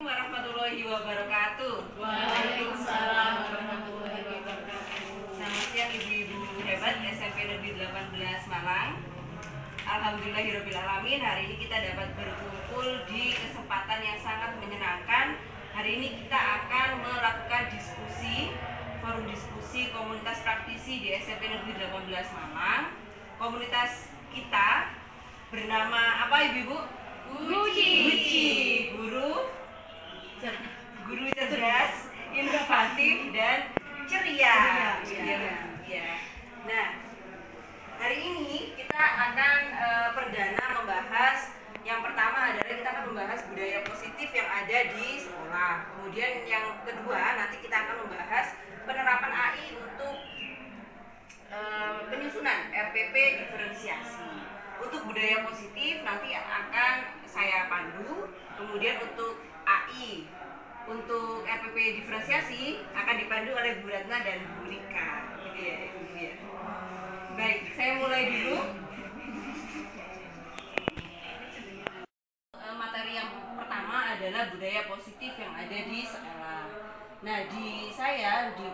Warahmatullahi wabarakatuh. Waalaikumsalam warahmatullahi wabarakatuh. Selamat siang ibu-ibu hebat SMP Negeri 18 Malang. Alhamdulillahirobbilalamin, hari ini kita dapat berkumpul di kesempatan yang sangat menyenangkan. Hari ini kita akan melakukan forum diskusi komunitas praktisi di SMP Negeri 18 Malang. Komunitas kita bernama apa ibu-ibu? Guci. Guru cerdas, inovatif dan ceria. Ya. Nah, hari ini kita akan perdana membahas, yang pertama adalah kita akan membahas budaya positif yang ada di sekolah. Kemudian yang kedua nanti kita akan membahas penerapan AI untuk penyusunan RPP diferensiasi. Untuk budaya positif nanti akan saya pandu, kemudian untuk AI, untuk RPP diferensiasi akan dipandu oleh Bu Ratna dan Bu Rika. Gitu ya, Ibu ya. Baik, saya mulai dulu. Materi yang pertama adalah budaya positif yang ada di sekolah. Nah, di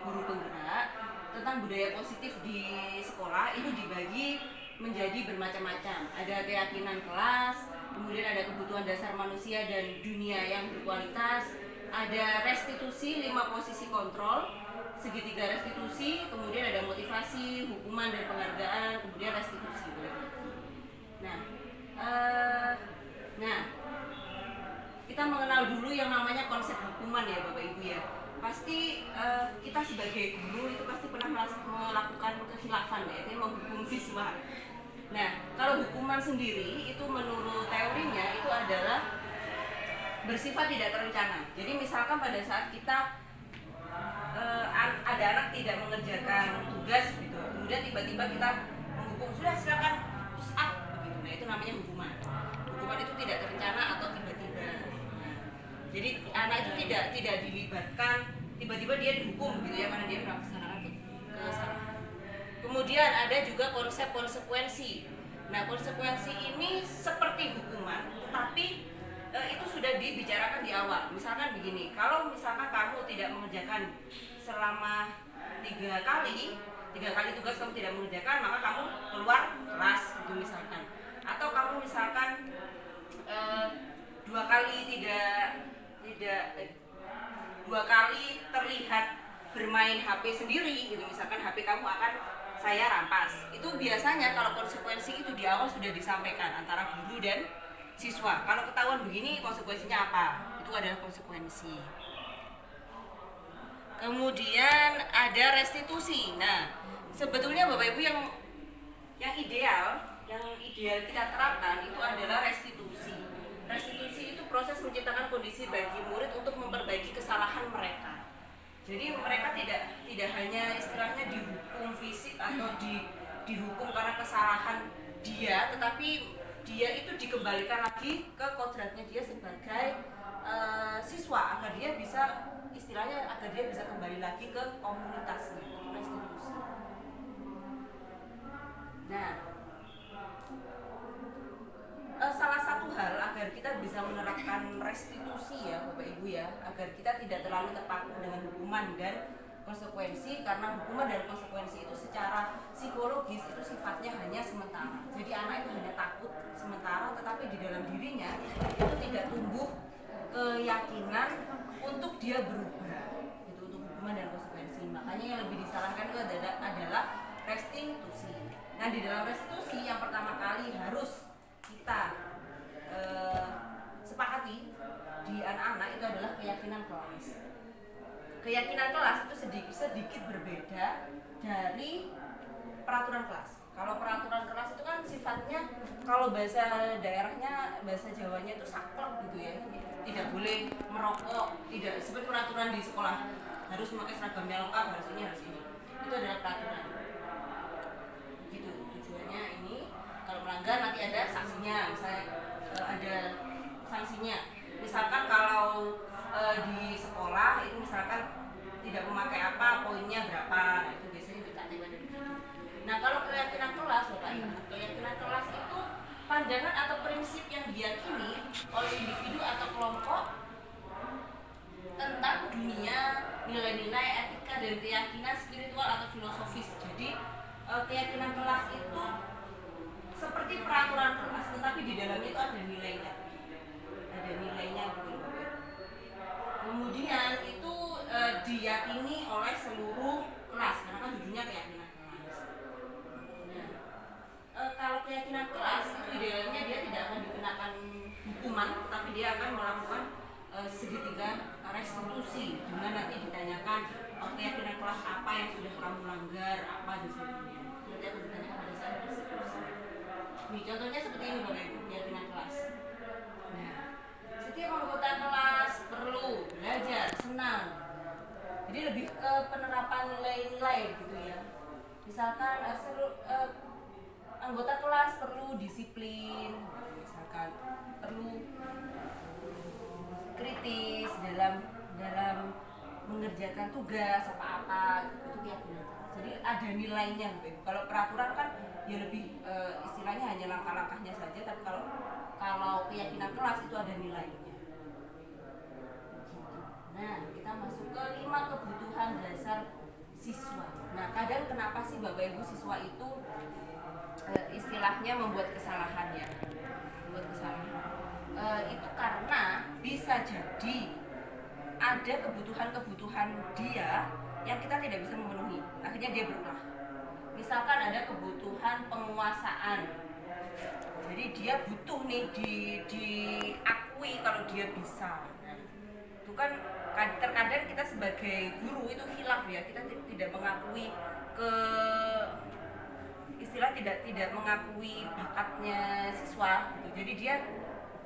guru penggerak tentang budaya positif di sekolah itu dibagi menjadi bermacam-macam. Ada keyakinan kelas, kemudian ada kebutuhan dasar manusia dan dunia yang berkualitas, ada restitusi 5 posisi kontrol, segitiga restitusi, kemudian ada motivasi, hukuman dan penghargaan, kemudian restitusi. Nah, kita mengenal dulu yang namanya konsep hukuman ya Bapak Ibu ya. Pasti kita sebagai guru itu pasti pernah melakukan kekhilafan ya, itu menghukum siswa. Nah, kalau hukuman sendiri itu menurut teorinya itu adalah bersifat tidak terencana. Jadi misalkan pada saat kita ada anak tidak mengerjakan tugas gitu, kemudian tiba-tiba kita menghukum, sudah silakan push up begitu. Nah, itu namanya hukuman. Hukuman itu tidak terencana atau tiba-tiba. Nah, jadi anak itu tidak dilibatkan, tiba-tiba dia dihukum gitu ya karena dia melaksanakan kesalahan. Kemudian ada juga konsep konsekuensi. Nah, konsekuensi ini seperti hukuman, tapi itu sudah dibicarakan di awal. Misalkan begini, kalau misalkan kamu tidak mengerjakan selama 3 kali tugas kamu tidak mengerjakan, maka kamu keluar kelas gitu misalkan. Atau kamu misalkan 2 kali terlihat bermain HP sendiri gitu, misalkan HP kamu akan saya rampas. Itu biasanya kalau konsekuensi itu di awal sudah disampaikan antara guru dan siswa. Kalau ketahuan begini konsekuensinya apa? Itu adalah konsekuensi. Kemudian ada restitusi. Nah, sebetulnya Bapak Ibu yang ideal kita terapkan itu adalah restitusi. Restitusi itu proses menciptakan kondisi bagi murid untuk memperbaiki kesalahan mereka. Jadi mereka tidak hanya istilahnya dihukum fisik atau dihukum karena kesalahan dia, tetapi dia itu dikembalikan lagi ke kodratnya dia sebagai siswa agar dia bisa kembali lagi ke komunitasnya. Restitusi. Nah, salah satu hal agar kita bisa menerapkan restitusi ya Bapak Ibu ya, agar kita tidak terlalu terpaku dengan hukuman dan konsekuensi, karena hukuman dan konsekuensi itu secara psikologis itu sifatnya hanya sementara. Jadi anak itu hanya takut sementara, tetapi di dalam dirinya itu tidak tumbuh keyakinan untuk dia berubah. Itu untuk hukuman dan konsekuensi. Makanya yang lebih disarankan itu adalah restitusi. Nah, di dalam restitusi yang pertama kali harus kita sepakati di anak-anak itu adalah keyakinan kelas. Keyakinan kelas itu sedikit berbeda dari peraturan kelas. Kalau peraturan kelas itu kan sifatnya, kalau bahasa daerahnya, bahasa Jawanya itu saklek gitu ya. Tidak boleh merokok, tidak seperti peraturan di sekolah harus memakai seragamnya lengkap, harus ini. Itu adalah peraturan. Gitu tujuannya ini. Kalau melanggar nanti ada sanksinya, misalnya ada sanksinya. Misalkan kalau di sekolah itu misalkan tidak memakai apa, poinnya berapa, nah itu biasanya ditaati dari situ. Nah, kalau keyakinan kelas Bapak Ibu, keyakinan kelas itu pandangan atau prinsip yang diyakini oleh individu atau kelompok tentang dunia nilai-nilai etika dan keyakinan spiritual atau filosofis. Jadi keyakinan kelas itu seperti peraturan kelas, tetapi di dalamnya itu ada nilainya, gitu. Kemudian itu diyakini oleh seluruh kelas karena kan judulnya keyakinan kelas. Kalau keyakinan kelas itu idealnya dia tidak akan dikenakan hukuman, tapi dia akan melakukan segitiga restitusi, di mana nanti ditanyakan keyakinan kelas apa yang sudah kamu langgar, apa dan sebagainya. Nanti akan ditanyakan pada saat restitusi. Nih, contohnya seperti ini Bapak Ibu, keyakinan kelas. Nah, setiap anggota kelas perlu belajar, senang. Jadi lebih ke penerapan nilai-nilai gitu ya. Misalkan anggota kelas perlu disiplin, misalkan perlu kritis dalam mengerjakan tugas apa itu keyakinan. Jadi ada nilainya gitu. Kalau peraturan kan ya lebih istilahnya hanya langkah-langkahnya saja, tapi kalau keyakinan kelas itu ada nilainya. Nah, kita masuk ke 5 kebutuhan dasar siswa. Nah, kadang kenapa sih Bapak Ibu siswa itu istilahnya membuat kesalahan ya? Itu karena bisa jadi ada kebutuhan-kebutuhan dia yang kita tidak bisa memenuhi, akhirnya dia berulah. Misalkan ada kebutuhan penguasaan, jadi dia butuh nih diakui kalau dia bisa. Nah, itu kan terkadang kita sebagai guru itu khilaf ya, kita tidak mengakui tidak mengakui bakatnya siswa gitu. Jadi dia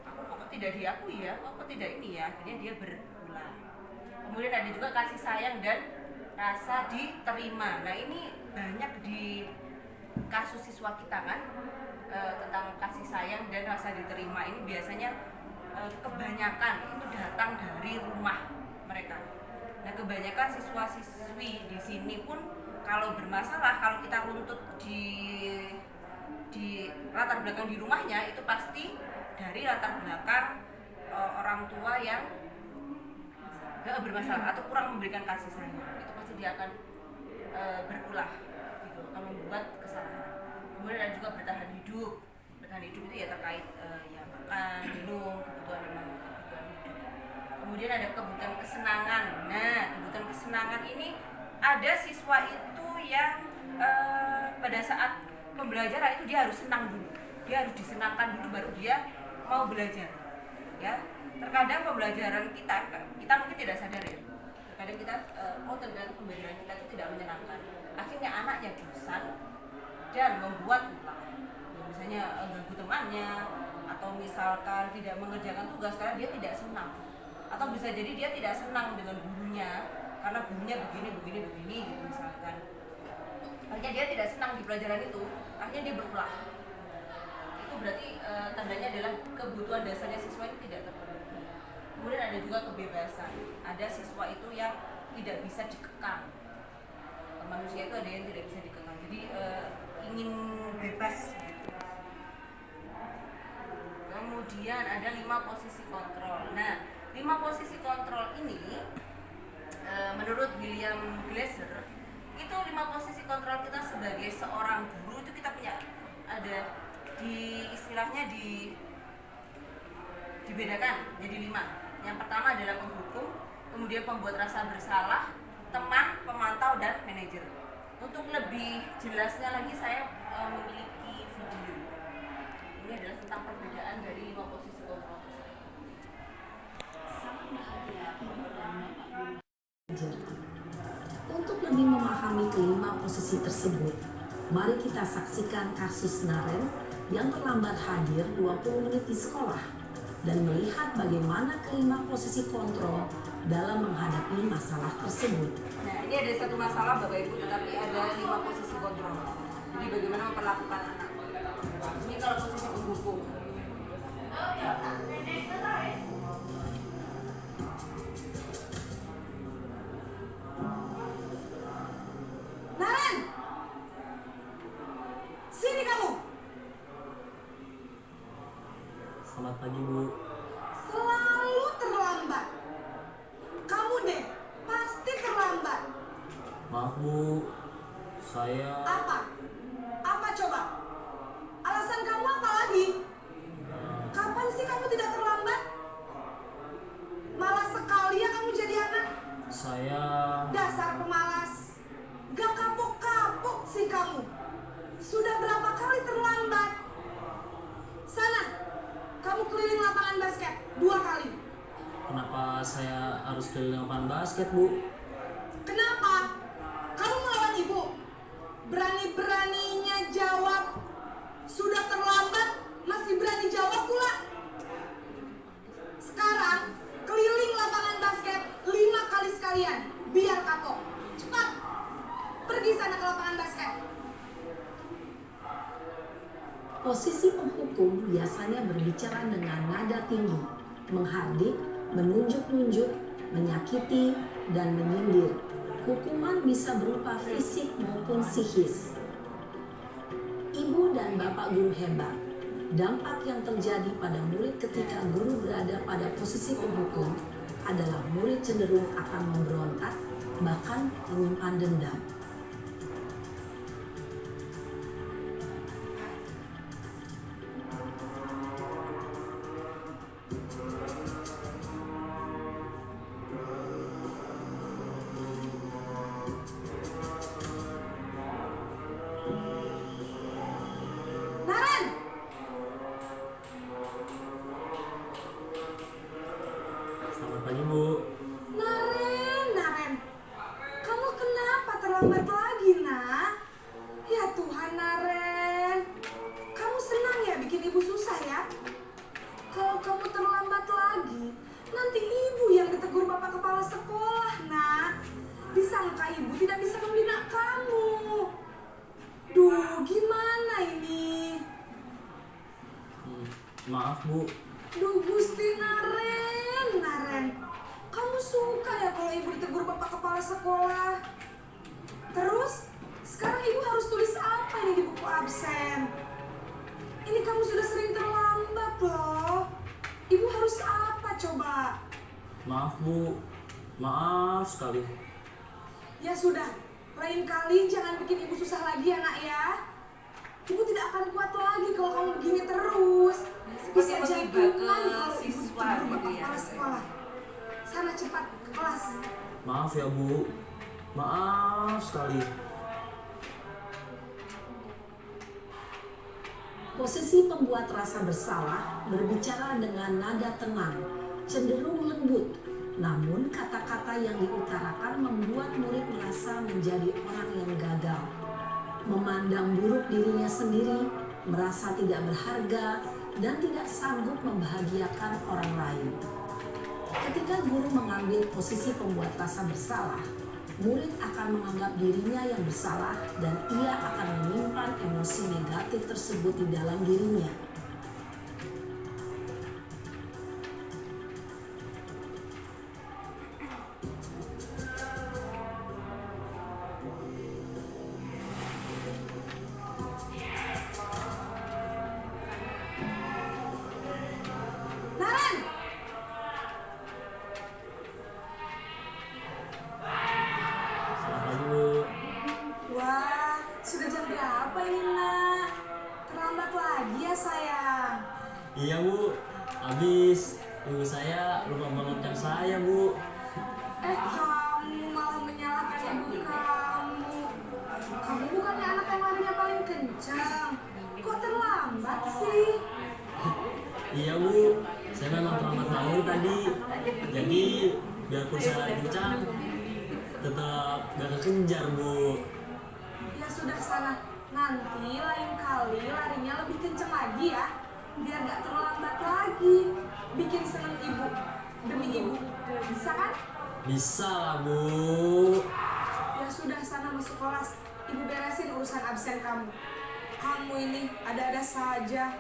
kok tidak diakui ya, kok tidak ini ya, akhirnya dia berulah. Kemudian ada juga kasih sayang dan rasa diterima. Nah, ini banyak di kasus siswa kita kan, tentang kasih sayang dan rasa diterima ini biasanya kebanyakan itu datang dari rumah mereka. Nah, kebanyakan siswa-siswi di sini pun kalau bermasalah, kalau kita runtut di latar belakang di rumahnya, itu pasti dari latar belakang orang tua yang bermasalah atau kurang memberikan kasih sayang. Itu pasti dia akan berulah gitu, akan membuat kesalahan. Kemudian ada juga bertahan hidup itu ya terkait ya makan, minum, kebutuhan hidup. Kemudian ada kebutuhan kesenangan. Nah, kebutuhan kesenangan ini ada siswa itu yang pada saat pembelajaran itu dia harus senang dulu, dia harus disenangkan dulu baru dia mau belajar ya. Terkadang pembelajaran kita mungkin tidak sadar ya, terkadang kita terkadang pembelajaran kita itu tidak menyenangkan, akhirnya anaknya bosan dan membuat ulah ya, misalnya ganggu temannya atau misalkan tidak mengerjakan tugas karena dia tidak senang, atau bisa jadi dia tidak senang dengan gurunya karena gurunya begini gitu misalkan. Akhirnya dia tidak senang di pelajaran itu, akhirnya dia berulah. Itu berarti tandanya adalah kebutuhan dasarnya siswa itu tidak terpenuhi. Kemudian ada juga kebebasan. Ada siswa itu yang tidak bisa dikekang. Manusia itu ada yang tidak bisa dikekang. Jadi ingin bebas gitu. Kemudian ada 5 posisi kontrol. Nah, 5 posisi kontrol ini menurut William Glasser itu 5 posisi kontrol kita sebagai seorang guru itu kita punya ada istilahnya dibedakan jadi 5. Yang pertama adalah penghukum, kemudian pembuat rasa bersalah, teman, pemantau, dan manajer. Untuk lebih jelasnya lagi saya memiliki video. Ini adalah tentang perbedaan dari 5 posisi kontrol. Untuk lebih memahami kelima posisi tersebut, mari kita saksikan kasus Naren yang terlambat hadir 20 menit di sekolah dan melihat bagaimana kelima posisi kontrol dalam menghadapi masalah tersebut. Nah, ini ada satu masalah Bapak Ibu, tetapi ada 5 posisi kontrol. Jadi bagaimana memperlakukan anak. Ini kalau posisi penghukum. Naren! Sini kamu! Selamat pagi, Bu. Selalu terlambat. Kamu Apa? Apa coba? Alasan kamu apa lagi? Kapan sih kamu tidak terlambat? Malas sekali ya kamu jadi anak. Saya Dasar pemalas. Gak kapok-kapok sih kamu. Sudah berapa kali terlambat? Sana, kamu keliling lapangan basket 2 kali. Kenapa saya harus keliling lapangan basket, Bu? Kenapa? Kamu melawan ibu? Berani-beraninya jawab. Sudah terlambat, masih berani jawab pula. Sekarang, keliling lapangan basket 5 kali sekalian. Biar kapok. Cepat. Pergi sana ke lapangan basket. Posisi penghukum biasanya berbicara dengan nada tinggi, menghardik, menunjuk-nunjuk, menyakiti, dan menyindir. Hukuman bisa berupa fisik maupun psikis. Ibu dan bapak guru hebat. Dampak yang terjadi pada murid ketika guru berada pada posisi penghukum adalah murid cenderung akan memberontak, bahkan menyimpan dendam. Naren! Selamat pagi, Bu. Naren, kamu kenapa terlambat lagi, nak? Ya Tuhan, Naren, kamu senang ya bikin ibu susah ya? Kalau kamu terlambat lagi, nanti ibu yang ditegur bapak kepala sekolah, nak. Disangka ibu tidak bisa membina kamu. Duh, gimana ini? Maaf, Bu. Duh, Gusti Naren, kamu suka ya kalau ibu ditegur bapak kepala sekolah? Terus, sekarang ibu harus tulis apa ini di buku absen? Ini kamu sudah sering terlambat loh. Ibu harus apa coba? Maaf, Bu. Maaf sekali. Ya sudah, lain kali jangan bikin ibu susah lagi ya, nak ya. Ibu tidak akan kuat lagi kalau kamu begini terus. Bisa jantungan kalau ibu siswa ditegur gitu bapak ya. kepala sekolah. Sana cepat ke kelas. Maaf ya, Bu. Maaf sekali. Posisi pembuat rasa bersalah berbicara dengan nada tenang, cenderung lembut. Namun kata-kata yang diutarakan membuat murid merasa menjadi orang yang gagal. Memandang buruk dirinya sendiri, merasa tidak berharga, dan tidak sanggup membahagiakan orang lain. Ketika guru mengambil posisi pembuat rasa bersalah, murid akan menganggap dirinya yang bersalah dan ia akan menyimpan emosi negatif tersebut di dalam dirinya. Naren! Selamat pagi, Bu. Wah, sudah jam berapa ini, nak? Terlambat lagi ya, sayang. Iya, Bu. Habis ibu saya lupa bangunkan saya, Bu. Kamu malah menyalahkan ibu kamu. Kamu bukannya anak yang larinya paling kencang. Kok terlambat sih? Iya, Bu. Saya memang terlambat bangun tadi. Jadi biarpun saya lari kencang, tetap gak kekejar, Bu. Ya sudah sana. Nanti lain kali larinya lebih kencang lagi ya. Biar gak terlambat lagi. Bikin seneng ibu. Demi ibu. Bisa kan? Bisa lah, Bu. Ya sudah sana masuk kelas. Ibu beresin urusan absen kamu. Kamu ini ada-ada saja.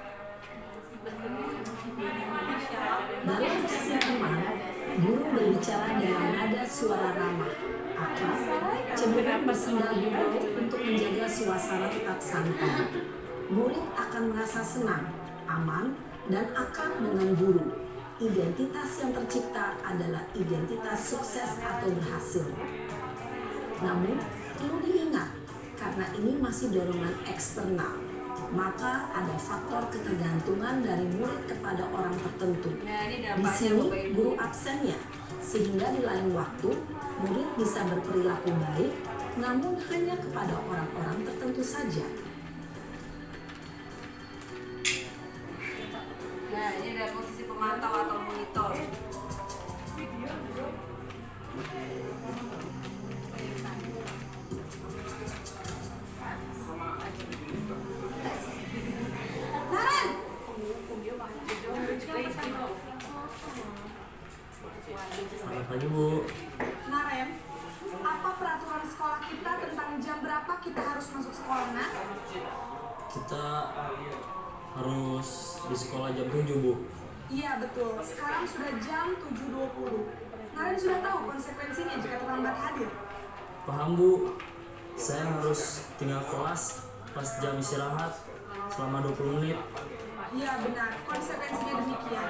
Dalam sesi teman, guru berbicara dengan nada suara ramah, akrab, cenderung bersenda gurau untuk menjaga suasana tetap santai. Murid akan merasa senang, aman, dan akrab dengan guru. Identitas yang tercipta adalah identitas sukses atau berhasil. Namun, perlu diingat, karena ini masih dorongan eksternal, maka ada faktor ketergantungan dari murid kepada orang tertentu. Nah, ini Di dampaknya sini Bapak Ibu. guru absennya, sehingga di lain waktu murid bisa berperilaku baik, namun hanya kepada orang-orang tertentu saja. Nah, ini ada posisi pemantau atau monitor. Naren! Selamat pagi Bu. Naren, apa peraturan sekolah kita tentang jam berapa kita harus masuk sekolah, Nak? Kita harus di sekolah jam 7 Bu. Iya, betul. Sekarang sudah jam 7.20. Naren sudah tahu konsekuensinya jika terlambat hadir. Paham Bu, saya harus tinggal kelas pas jam istirahat selama 20 menit. Iya, benar. Konsekuensinya demikian.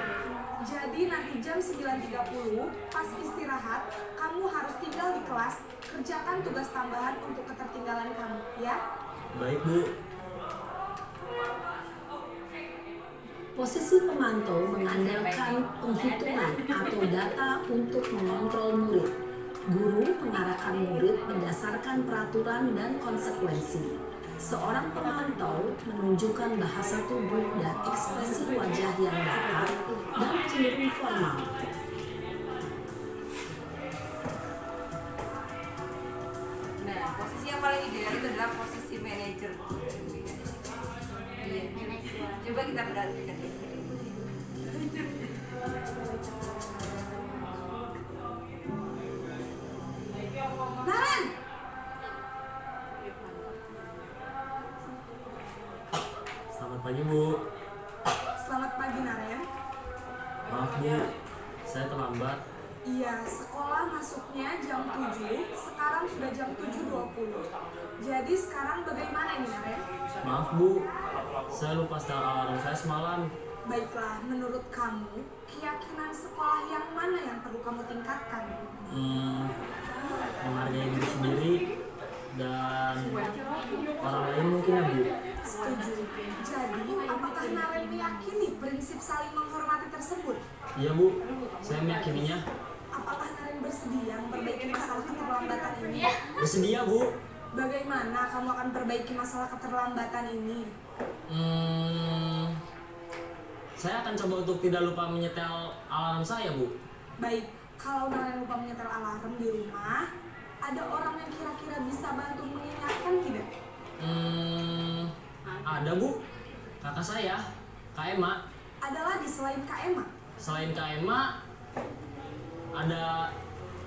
Jadi nanti jam 9.30 pas istirahat, kamu harus tinggal di kelas, kerjakan tugas tambahan untuk ketertinggalan kamu, ya? Baik Bu. Posisi pemantau mengandalkan penghitungan atau data untuk mengontrol murid. Guru mengarahkan murid berdasarkan peraturan dan konsekuensi. Seorang pemantau menunjukkan bahasa tubuh dan ekspresi wajah yang datar dan cenderung formal. Nah, posisi yang paling ideal itu adalah posisi manajer. Iya. Coba kita perhatikan. Naren! Selamat pagi Bu. Selamat pagi, Naren. Maaf Bu, saya terlambat. Iya, sekolah masuknya jam 7, sekarang sudah jam 7.20. Jadi sekarang bagaimana ini, Naren? Maaf Bu, saya lupa setel alarm saya semalam. Baiklah, menurut kamu, keyakinan sekolah yang mana yang perlu kamu tingkatkan? Menghargai diri sendiri dan orang lain mungkin ya Bu. Setuju. Jadi, apakah Naren meyakini prinsip saling menghormati tersebut? Iya Bu, saya meyakininya. Apakah Naren bersedia memperbaiki masalah keterlambatan ini? Bersedia Bu. Bagaimana kamu akan perbaiki masalah keterlambatan ini? Saya akan coba untuk tidak lupa menyetel alarm saya Bu. Baik, kalau Naren lupa menyetel alarm di rumah, ada orang yang kira-kira bisa bantu mengingatkan tidak? Ada Bu, kakak saya, Kak Emma. Ada lagi selain Kak Emma? Selain Kak Emma, ada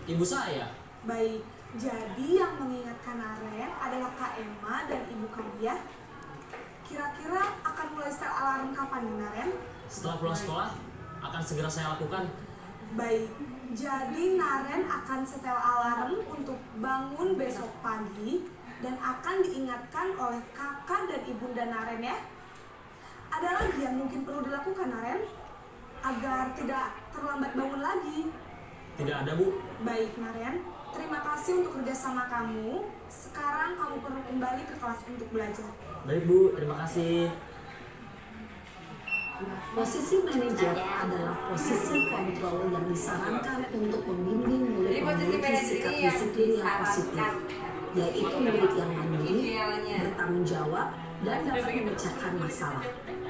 ibu saya. Baik, jadi yang mengingatkan Naren adalah Kak Emma dan ibu kamu ya? Kira-kira akan mulai setel alarm kapan nih, Naren? Setelah pulang sekolah, akan segera saya lakukan. Baik, jadi Naren akan setel alarm untuk bangun besok pagi dan akan diingatkan oleh kakak dan ibunda Naren ya. Ada lagi yang mungkin perlu dilakukan, Naren, agar tidak terlambat bangun lagi. Tidak ada Bu. Baik, Naren, terima kasih untuk kerjasama kamu. Sekarang kamu perlu kembali ke kelas untuk belajar. Baik Bu, terima kasih. Posisi manajer adalah posisi kontrol yang disarankan untuk membimbing murid Jadi posisi memiliki manajer sikap ini yang disiplin yang positif, disarankan. yaitu murid yang mandiri, Idealnya. bertanggung jawab, dan dapat memecahkan masalah.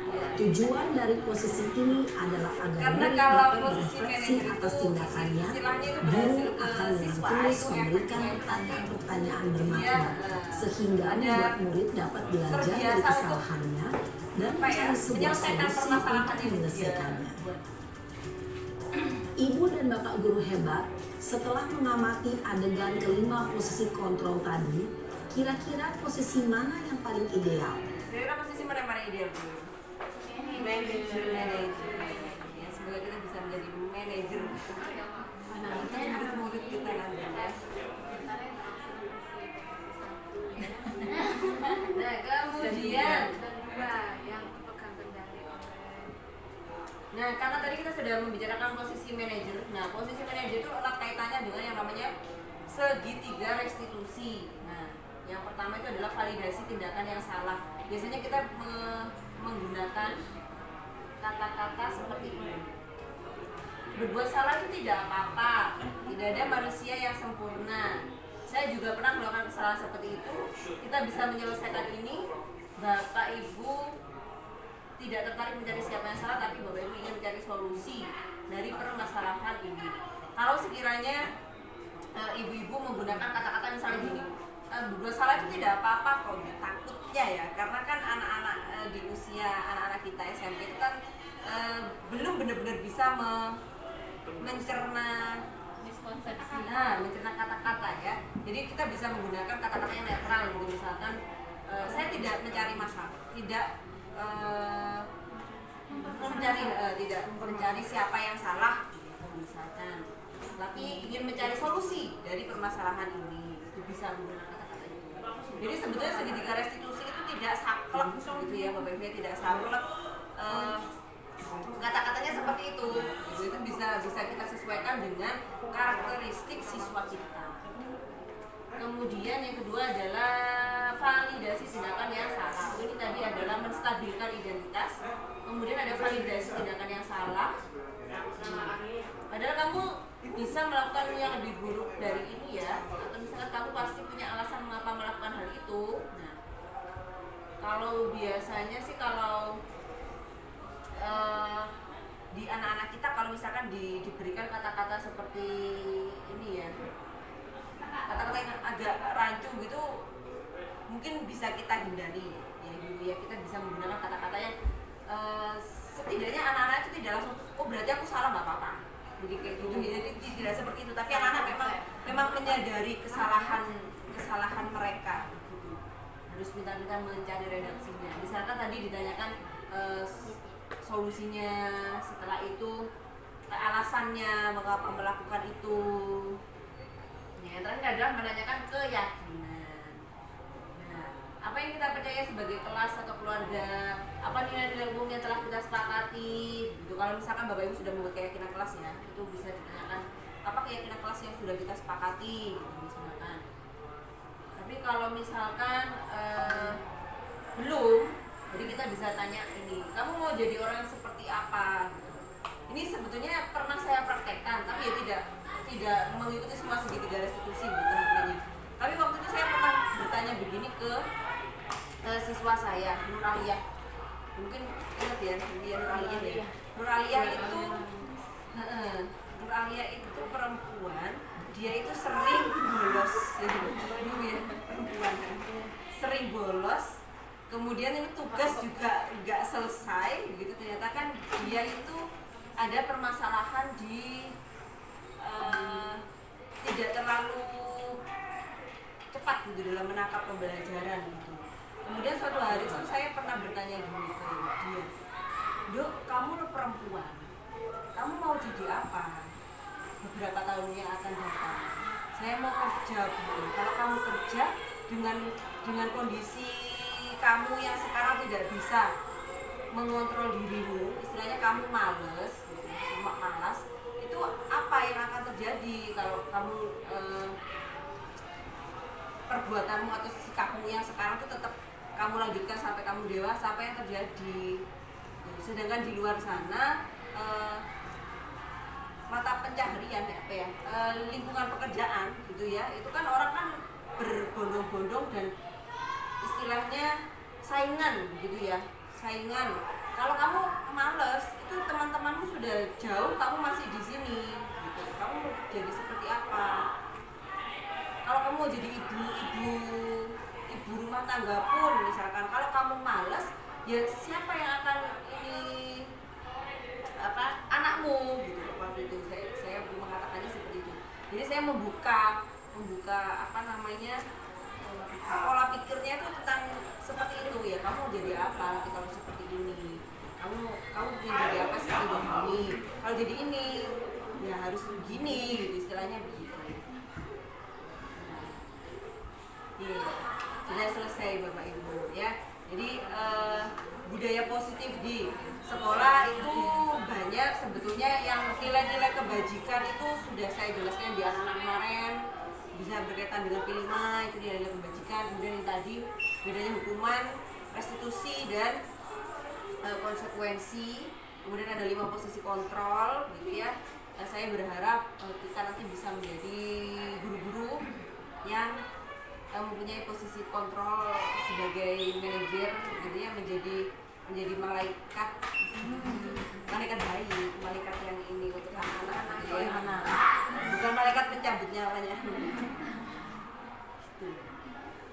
Tujuan dari posisi ini adalah agar Karena murid kalau dapat posisi berefleksi manajer atas itu tindakannya. istilahnya itu Guru berhasil ke akan dengan siswa tulus itu memberikan efeknya. pertanyaan-pertanyaan bermakna, Iya, sehingga ada membuat murid dapat belajar dari terbiasa untuk kesalahannya dan apa ya, mencari sebuah menyelesaikan solusi permasalahan untuk yang menyelesaikannya. Ibu dan bapak guru hebat, setelah mengamati adegan kelima posisi kontrol tadi, kira-kira posisi mana yang paling ideal? Kira-kira posisi mana yang paling ideal dulu? Manajer. Ya, semoga kita bisa menjadi manajer. Kita murid-murid kita nanti ya. Nah, kemudian nah, karena tadi kita sudah membicarakan posisi manajer. Nah, posisi manajer itu erat kaitannya dengan yang namanya segitiga restitusi. Nah, Yang pertama itu adalah validasi tindakan yang salah. Biasanya kita menggunakan kata-kata seperti ini. Berbuat salah itu tidak apa-apa, tidak ada manusia yang sempurna. Saya juga pernah melakukan kesalahan seperti itu. Kita bisa menyelesaikan ini. Bapak Ibu tidak tertarik mencari siapa yang salah, tapi Bapak Ibu ingin mencari solusi dari permasalahan ini. Kalau sekiranya ibu-ibu menggunakan kata-kata misalnya gini, berbuat salah itu tidak apa-apa kok, takutnya ya, karena kan anak-anak di usia anak-anak kita SMP itu kan belum benar-benar bisa mencerna miskonsepsi, mencerna kata-kata ya. Jadi kita bisa menggunakan kata-kata yang netral, gitu. Misalkan saya tidak mencari masalah, tidak mencari siapa yang salah, gitu, misalkan, tapi ingin mencari solusi dari permasalahan ini. Itu bisa menggunakan kata-kata itu. Jadi sebetulnya segitiga restitusi itu tidak saklek gitu ya, Bapak Ibu, tidak saklek. Kata-katanya seperti itu bisa kita sesuaikan dengan karakteristik siswa kita. Kemudian yang kedua adalah validasi tindakan yang salah. Ini tadi adalah menstabilkan identitas. Kemudian ada validasi tindakan yang salah. Padahal kamu bisa melakukan yang lebih buruk dari ini ya, atau misalkan kamu pasti punya alasan mengapa melakukan hal itu. Nah, kalau biasanya sih kalau di anak-anak kita, kalau misalkan diberikan kata-kata seperti ini ya, kata-kata yang agak rancu gitu, mungkin bisa kita hindari ya Ibu ya. Kita bisa menggunakan kata-kata yang setidaknya anak-anak itu tidak langsung, oh berarti aku salah, nggak apa-apa. Jadi kayak gitu, jadi tidak seperti itu. Tapi anak-anak memang menyadari kesalahan mereka. Gitu. Harus minta-minta mencari redaksinya. Misalkan tadi ditanyakan solusinya, setelah itu alasannya mengapa melakukan itu. Yang terakhir adalah menanyakan keyakinan. Nah, apa yang kita percaya sebagai kelas atau keluarga, apa nilai-nilai umum yang telah kita sepakati. Gitu. Kalau misalkan Bapak Ibu sudah membuat keyakinan kelas ya, itu bisa ditanyakan apa keyakinan kelas yang sudah kita sepakati, gitu, misalkan. Tapi kalau misalkan belum, jadi kita bisa tanya ini, kamu mau jadi orang yang seperti apa? Gitu. Ini sebetulnya pernah saya praktekkan, tapi ya tidak mengikuti semua segitiga restitusi bukan. Tapi waktu itu saya pernah bertanya begini ke siswa saya, Nur Aliyah. Mungkin ingat ya, dia Nur Aliyah ya. Nur Aliyah itu perempuan, dia itu sering bolos, ya, perempuan kan. Sering bolos. Kemudian ini tugas juga nggak selesai, begitu. Ternyata kan dia itu ada permasalahan di tidak terlalu cepat gitu dalam menangkap pembelajaran gitu. Kemudian suatu hari itu saya pernah bertanya gini ke dia, Dok, kamu perempuan, kamu mau jadi apa beberapa tahun yang akan datang? Saya mau kerja, Bu. Kalau kamu kerja dengan kondisi kamu yang sekarang tidak bisa mengontrol dirimu, istilahnya kamu malas, itu apa yang akan terjadi kalau kamu perbuatanmu atau sikapmu yang sekarang itu tetap kamu lanjutkan sampai kamu dewasa, apa yang terjadi? Sedangkan di luar sana mata pencaharian lingkungan pekerjaan gitu ya, itu kan orang kan berbondong-bondong dan istilahnya saingan gitu ya, saingan. Kalau kamu males, itu teman-temanmu sudah jauh, kamu masih di sini gitu. Kamu jadi seperti apa? Kalau kamu mau jadi ibu rumah tangga pun misalkan, kalau kamu males, ya siapa yang akan anakmu gitu. Waktu itu saya mengatakannya seperti itu. Jadi saya membuka pola pikirnya itu tentang seperti itu ya. Kamu jadi apa nanti kalau seperti ini? Kamu ingin jadi apa seperti ini? Kalau jadi ini ya harus begini gitu, istilahnya begitu. Iya, sudah selesai Bapak Ibu ya. Jadi budaya positif di sekolah itu banyak sebetulnya. Yang nilai-nilai kebajikan itu sudah saya jelaskan di anak-anak kemarin. bisa berkaitan dengan P5 itu dia adalah pembajikan, kemudian yang tadi bedanya hukuman, restitusi dan konsekuensi, kemudian ada 5 posisi kontrol gitu ya. Saya berharap kita nanti bisa menjadi guru-guru yang mempunyai posisi kontrol sebagai manajer gitu ya, menjadi malaikat baik, malaikat yang ini untuk anak-anak gitu ya. Bukan malaikat pencabut nyawanya.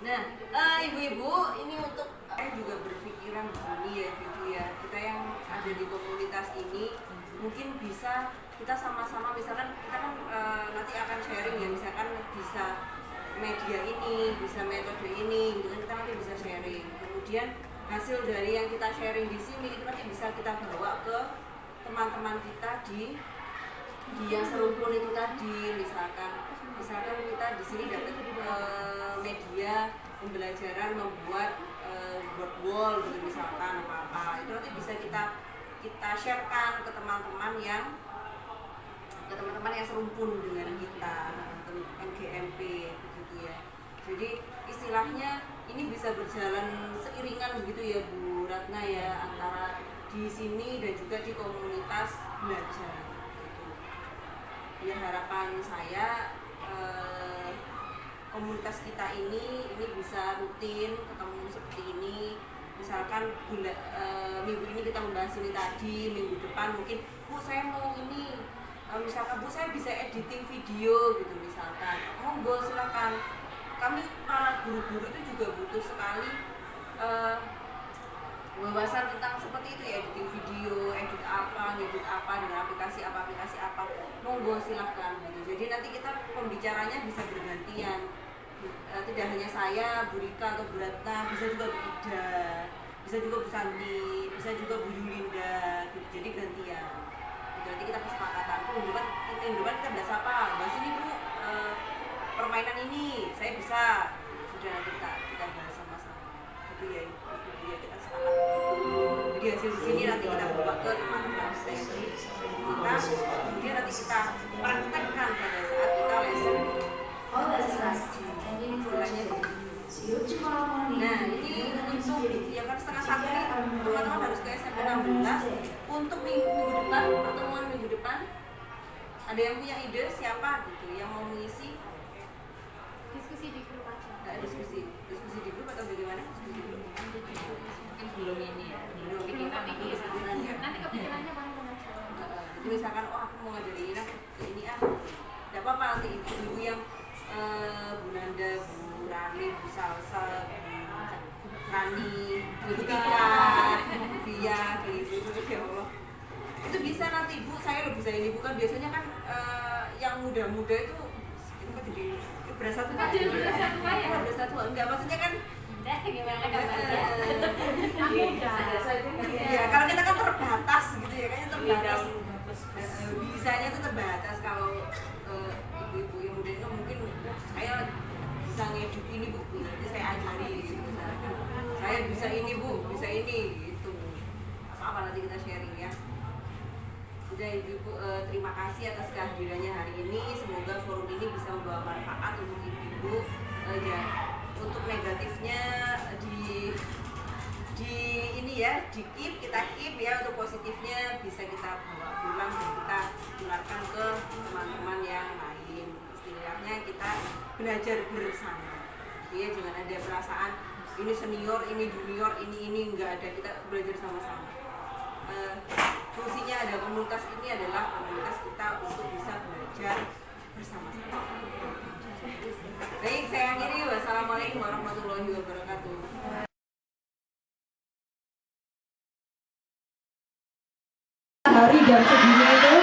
Nah, ibu-ibu ini untuk saya juga berpikiran begini ya gitu ya, kita yang ada di komunitas ini mungkin bisa kita sama-sama, misalkan kita kan nanti akan sharing ya, misalkan bisa media ini, bisa metode ini gitu kan, kita nanti bisa sharing. Kemudian hasil dari yang kita sharing di sini itu nanti bisa kita bawa ke teman-teman kita di yang serumpun itu tadi. Misalkan kita di sini dapat media pembelajaran membuat board wall gitu misalkan apa-apa, itu nanti bisa kita sharekan ke teman-teman yang serumpun dengan kita, MGMP begitu ya. Jadi istilahnya ini bisa berjalan seiringan begitu ya Bu Ratna ya, antara di sini dan juga di komunitas belajar gitu. Ya harapan saya komunitas kita ini bisa rutin ketemu seperti ini. Misalkan minggu ini kita membahas ini tadi, minggu depan mungkin Bu saya mau ini, misalkan Bu saya bisa editing video gitu misalkan, monggo silakan. Kami para guru-guru itu juga butuh sekali wawasan tentang seperti itu ya, editing video, edit apa dengan aplikasi apa, monggo silakan gitu. Jadi nanti kita pembicaranya bisa bergantian, tidak hanya saya, Bu Rika atau Bu Ratna, bisa juga Bu Ida, bisa juga Bu Santi, bisa juga Bu Yulinda gitu. Jadi gantian. Nanti kita kesepakatan, minggu depan kita bahas apa? Bahas ini Bu, permainan ini saya bisa, sudah nanti kita bahas sama-sama. Gitu ya, kita sepakat gitu. Jadi hasil di sini nanti kita bawa ke teman-teman kita, kemudian nanti kita praktekkan pada saat kita lesson. Istilahnya. Nah ini untuk ya kan setengah 1 nih, teman-teman harus ke SMP 16. Untuk minggu depan, pertemuan minggu depan, ada yang punya ide siapa gitu yang mau mengisi? Diskusi di grup aja. Diskusi di grup atau bagaimana? Mungkin belum ini ya, belum Bikin pikiran kami itu sebenarnya. nanti kepikirannya paling aja. Jadi misalkan aku mau ngajarin ini tidak apa-apa, nanti ibu-ibu yang Bu Nanda, Bu Rani, Bu Salsa, Bu Rani, Bu Tika, Bu Fia, gitu ya Allah. Itu bisa nanti Bu, saya bisa ini, bukan biasanya kan yang muda-muda itu kan jadi berasa tua. Berasa tua, enggak maksudnya kan Gimana gambarnya? ya kalau kita kan terbatas gitu ya, kayaknya terbatas. Bisanya itu terbatas. Kalau ibu-ibu yang muda itu mungkin saya bisa ngedit ini Bu, nanti saya ajari gitu. Saya bisa ini Bu, bisa ini gitu. Apa nanti kita sharing ya. Sudah ibu-ibu, terima kasih atas kehadirannya hari ini. Semoga forum ini bisa membawa manfaat untuk ibu-ibu. Ya, untuk negatifnya di ini ya, kita keep ya. Untuk positifnya bisa kita bawa pulang dan kita tularkan ke teman-teman yang lain. Istilahnya kita belajar bersama. Ya, jangan ada perasaan ini senior, ini junior, ini enggak ada. Kita belajar sama-sama. Fungsinya ada komunitas ini adalah komunitas kita untuk bisa belajar bersama-sama. Baik, saya akhiri. Wassalamualaikum warahmatullahi wabarakatuh. Matahari jam segini itu,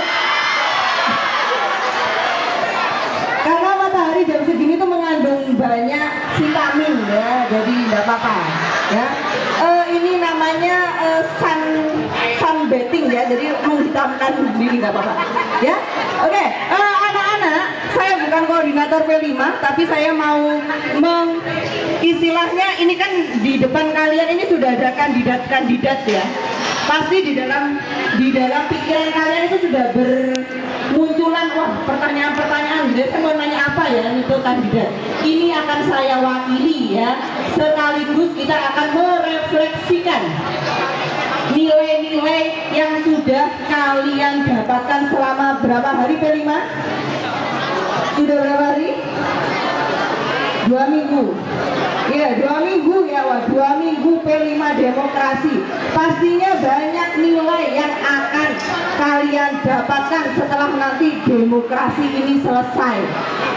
karena matahari jam segini itu mengandung banyak vitamin ya, jadi tidak apa-apa ya. Ini namanya sunbathing ya, jadi menghitamkan diri nggak apa-apa ya. Oke, anak-anak, saya bukan koordinator P5, tapi saya mau istilahnya ini kan di depan kalian ini sudah ada kandidat-kandidat ya. Pasti di dalam pikiran kalian itu sudah munculan wah pertanyaan-pertanyaan. Jadi saya mau nanya apa ya untuk kandidat. Ini akan saya wakili ya. Sekaligus kita akan merefleksikan nilai-nilai yang sudah kalian dapatkan selama berapa hari P5? Sudah berapa hari? 2 minggu. Iya, 2 minggu ya, wah 2 minggu P5 demokrasi. Pastinya banyak nilai yang akan kalian dapatkan setelah nanti demokrasi ini selesai.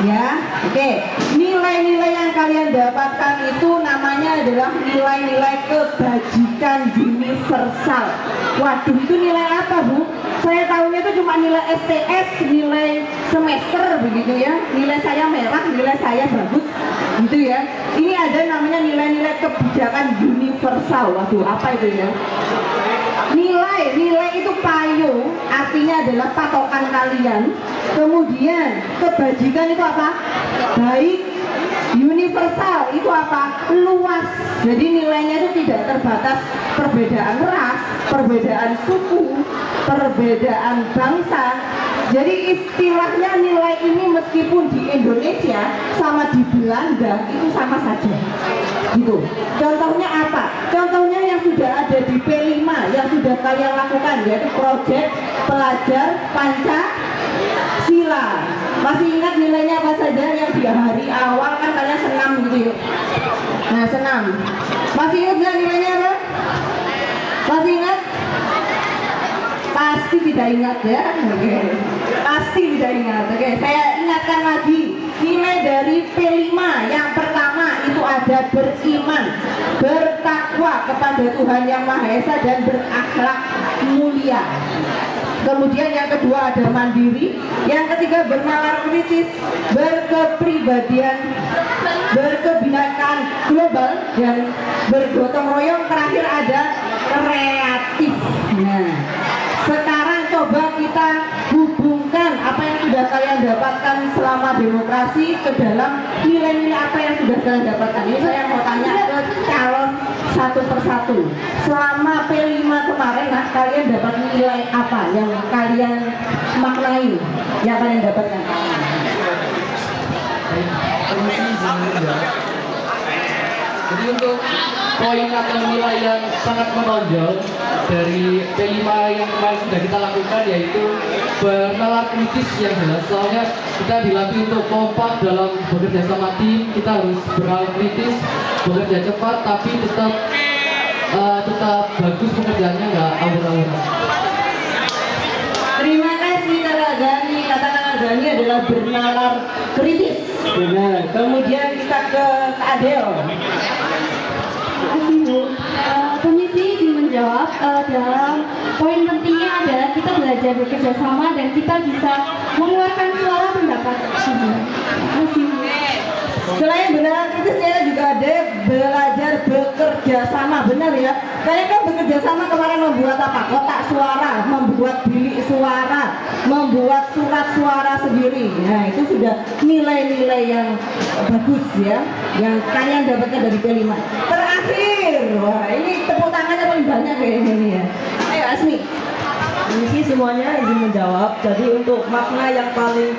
Ya, oke. Nilai-nilai yang kalian dapatkan itu namanya adalah nilai-nilai kebajikan universal. Waduh, itu nilai apa, Bu? Saya tahunya itu cuma nilai STS, nilai semester begitu ya. Nilai saya merah, nilai saya bagus, gitu ya. Ini ada namanya nilai-nilai kebijakan universal. Waduh, apa itu ya? Nilai itu payung, artinya adalah patokan kalian. Kemudian kebajikan itu apa? Baik. Universal itu apa? Luas. Jadi nilainya itu tidak terbatas perbedaan ras, perbedaan suku, perbedaan bangsa. Jadi istilahnya nilai ini meskipun di Indonesia sama di Belanda itu sama saja. Gitu. Contohnya apa? Contohnya yang sudah ada di P5 yang sudah kalian lakukan yaitu proyek pelajar Pancasila. Masih ingat nilainya apa saja yang di hari awal kan kalian senam gitu ya? Nah, senam. Masih ingat nggak nilainya apa? Masih ingat? Pasti tidak ingat ya. Oke. Pasti tidak ingat. Oke, saya ingatkan lagi. Nilai dari P5 yang pertama itu ada beriman, bertakwa kepada Tuhan Yang Maha Esa dan berakhlak mulia. Kemudian yang kedua ada mandiri, yang ketiga bernalar kritis, berkepribadian, berkebinekaan global dan bergotong royong. Terakhir ada kreatif. Nah, sekarang coba kita hubungkan apa yang sudah kalian dapatkan selama demokrasi ke dalam nilai-nilai apa yang sudah kalian dapatkan. Ini saya mau tanya ke calon satu persatu. Selama P5 kemarin, nah, kalian dapat nilai apa yang kalian maknai, yang kalian dapatkan? Jadi untuk poin atau nilai yang sangat menonjol dari P5 yang kemarin sudah kita lakukan yaitu bernalar kritis yang jelas. Soalnya kita dilatih untuk kompak dalam bekerja sama tim, kita harus bernalar kritis, bekerja cepat tapi tetap bagus pekerjaannya, nggak awur-awuran. Terima kasih Kakak Gani. Kata Kakak Gani adalah bernalar kritis. Benar. Kemudian kita ke Kak Adel. Komisi ingin menjawab dalam poin pentingnya adalah kita belajar bekerja sama dan kita bisa mengeluarkan suara pendapat. Terima kasih. Selain benar kritis, saya juga ada belajar bekerja sama, benar ya? Kalian kan bekerja sama kemarin membuat apa? Kotak suara, membuat bilik suara, membuat surat suara sendiri. Nah, itu sudah nilai-nilai yang bagus ya, yang kalian dapatkan dari P5. Terakhir, wah ini tepuk tangannya paling banyak kayak ini ya. Ayo Asmi. Komisi semuanya izin menjawab. Jadi untuk makna yang paling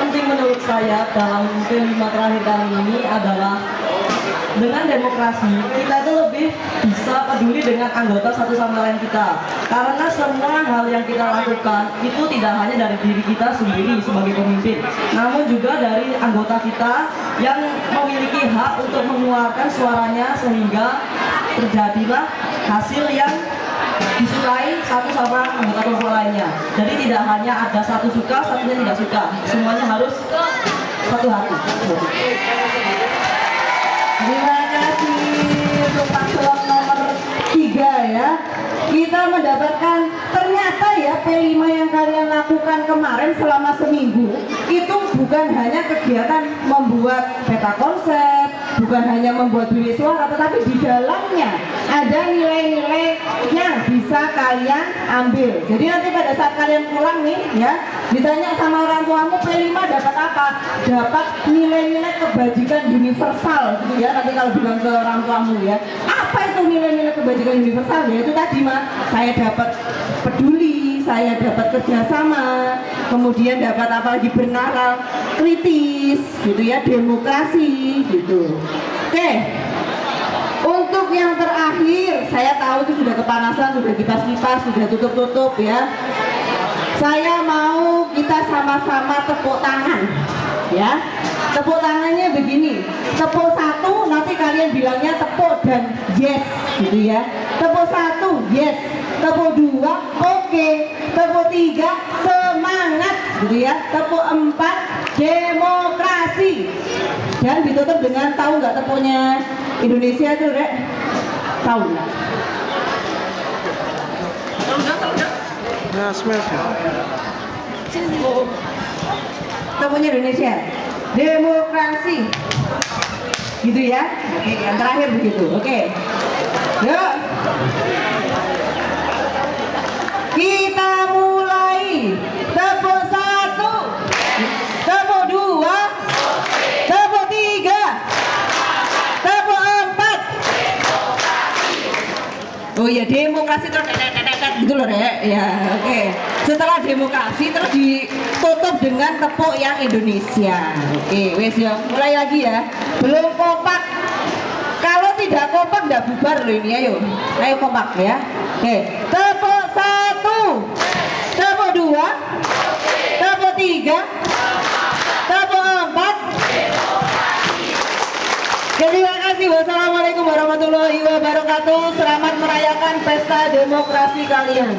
penting menurut saya dalam P5 terakhir kali ini adalah dengan demokrasi kita itu lebih bisa peduli dengan anggota satu sama lain kita, karena semua hal yang kita lakukan itu tidak hanya dari diri kita sendiri sebagai pemimpin, namun juga dari anggota kita yang memiliki hak untuk mengeluarkan suaranya sehingga terjadilah hasil yang disukai satu sama anggota kelompok lainnya. Jadi tidak hanya ada satu suka, satunya tidak suka, semuanya harus satu hati. Terima kasih untuk paslon nomor 3 ya. Kita mendapatkan ternyata ya P5 yang kalian lakukan kemarin selama seminggu itu bukan hanya kegiatan membuat peta konsep, bukan hanya membuat bilik suara, tetapi di dalamnya ada nilai-nilai yang bisa kalian ambil. Jadi nanti pada saat kalian pulang nih ya, ditanya sama orang tuamu P5 dapat apa? Dapat nilai-nilai kebajikan universal gitu ya. Nanti kalau bilang ke orang tuamu ya, apa itu nilai-nilai kebajikan universal? Ya itu tadi mah, saya dapat peduli, saya dapat kerjasama, kemudian dapat apa lagi, bernalar kritis gitu ya, demokrasi gitu. Oke, untuk yang terakhir, saya tahu itu sudah kepanasan, sudah kipas-kipas, sudah tutup-tutup ya. Saya mau kita sama-sama tepuk tangan ya. Tepuk tangannya begini, tepuk satu nanti kalian bilangnya tepuk dan yes gitu ya. Tepuk satu yes, tepuk dua oke, tepuk tiga semangat gitu ya, tepuk empat demokrasi. Dan ditutup dengan, tahu nggak tepuknya Indonesia itu, Rek? Tahu nggak? Nah, smash. Tepuknya Indonesia, demokrasi gitu ya. Oke, yang terakhir begitu. Oke, yuk kita mulai. Tepuk satu, tepuk dua, tepuk tiga, tepuk empat. Oh iya, demokrasi terus gitu loh, Rek. Ya, oke. Setelah demokrasi terus ditutup dengan tepuk yang Indonesia. Oke, wes ya, mulai lagi ya. Belum kompak. Kalau tidak kompak nggak bubar loh ini, ayo. Ayo kompak ya. Oke, tepuk satu, tepuk dua, tepuk tiga, tepuk empat. Terima kasih. Wassalamualaikum warahmatullahi wabarakatuh. Selamat merayakan pesta demokrasi kalian.